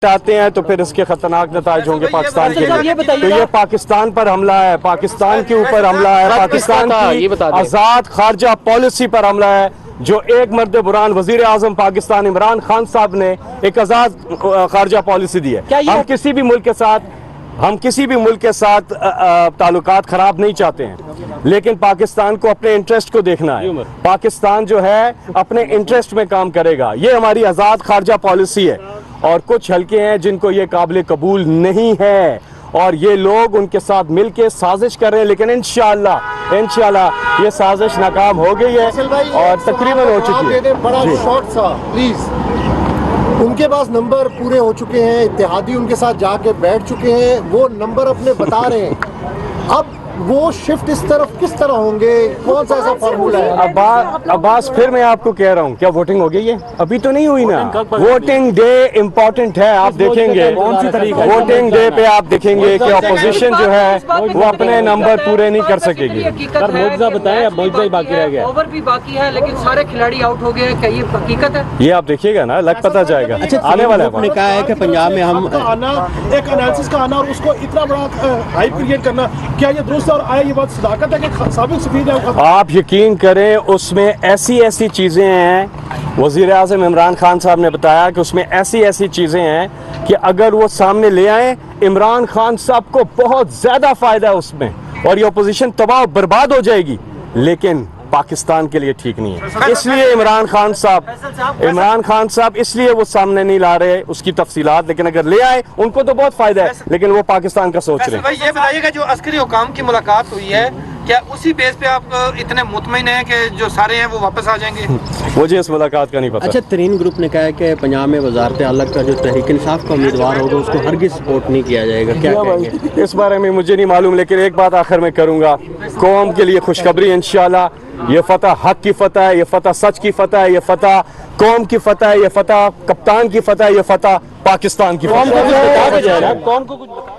چاہتے ہیں تو پھر اس کے خطرناک نتائج ہوں گے پاکستان کے لیے. تو یہ پاکستان پر حملہ ہے, پاکستان کے اوپر حملہ ہے, پاکستان کی آزاد خارجہ پالیسی پر حملہ ہے, جو ایک مرد بران وزیر اعظم پاکستان عمران خان صاحب نے ایک آزاد خارجہ پالیسی دی ہے. ہم کسی بھی ملک کے ساتھ تعلقات خراب نہیں چاہتے ہیں, لیکن پاکستان کو اپنے انٹرسٹ کو دیکھنا ہے. پاکستان جو ہے اپنے انٹرسٹ میں کام کرے گا, یہ ہماری آزاد خارجہ پالیسی ہے. اور کچھ حلقے ہیں جن کو یہ قابل قبول نہیں ہے, اور یہ لوگ ان کے ساتھ مل کے سازش کر رہے ہیں, لیکن انشاءاللہ یہ سازش ناکام ہو گئی ہے اور تقریباً ہو چکی ہے. بڑا شارٹ سا پلیز. ان کے پاس نمبر پورے ہو چکے ہیں, اتحادی ان کے ساتھ جا کے بیٹھ چکے ہیں, وہ نمبر اپنے بتا رہے ہیں. اب وہ شفٹ اس طرف کس طرح ہوں گے, کون سا ایسا فارمولہ ہے؟ عباس پھر میں آپ کو کہہ رہا ہوں, کیا ووٹنگ ہو گئی ہے؟ ابھی تو نہیں ہوئی نا. ووٹنگ ڈے امپورٹنٹ ہے, آپ دیکھیں گے ووٹنگ ڈے پہ آپ دیکھیں گے کہ اپوزیشن جو ہے وہ اپنے نمبر پورے نہیں کر سکے گی. موجزہ بتائیں, اب موجزہ ہی باقی رہ گیا. اوور بھی باقی ہے لیکن سارے کھلاڑی آؤٹ ہو گئے, کیا یہ حقیقت ہے؟ یہ آپ دیکھیے گا نا, لگ پتہ جائے گا. آنے والا ہے. نے کہا ہے کہ پنجاب میں ہم ایک انالیسس کا آنا اور اس کو اتنا بڑا ہائپ کریٹ کرنا, کیا یہ درست اور آیا یہ بات صداقت ہے کہ سابق سفیر ہے؟ آپ یقین کریں اس میں ایسی چیزیں ہیں, وزیر اعظم عمران خان صاحب نے بتایا کہ اس میں ایسی چیزیں ہیں کہ اگر وہ سامنے لے آئیں عمران خان صاحب کو بہت زیادہ فائدہ ہے اس میں, اور یہ اپوزیشن تباہ برباد ہو جائے گی, لیکن پاکستان کے لیے ٹھیک نہیں ہے. اس لیے عمران خان صاحب اس لیے وہ سامنے نہیں لا رہے اس کی تفصیلات, لیکن اگر لے آئے ان کو تو بہت فائدہ ہے, لیکن وہ پاکستان کا سوچ رہے ہیں. بھائی یہ بتائیے کہ جو عسکری حکام کی ملاقات ہوئی ہے, کیا اسی بیس پہ آپ اتنے مطمئن ہیں کہ جو سارے ہیں وہ واپس آ جائیں گے؟ مجھے اس ملاقات کا نہیں پتا. اچھا, ترین گروپ نے کہا ہے کہ پنجاب میں وزارت اعلیٰ کا جو تحریک انصاف کا امیدوار ہوگا اس کو ہرگز سپورٹ نہیں کیا جائے گا, کیا کہیں گے اس بارے میں؟ مجھے نہیں معلوم, لیکن ایک بات آخر میں کروں گا, قوم کے لیے خوشخبری انشاءاللہ. یہ فتح حق کی فتح ہے, یہ فتح سچ کی فتح ہے, یہ فتح قوم کی فتح ہے, یہ فتح کپتان کی فتح ہے, یہ فتح پاکستان کی فتح ہے.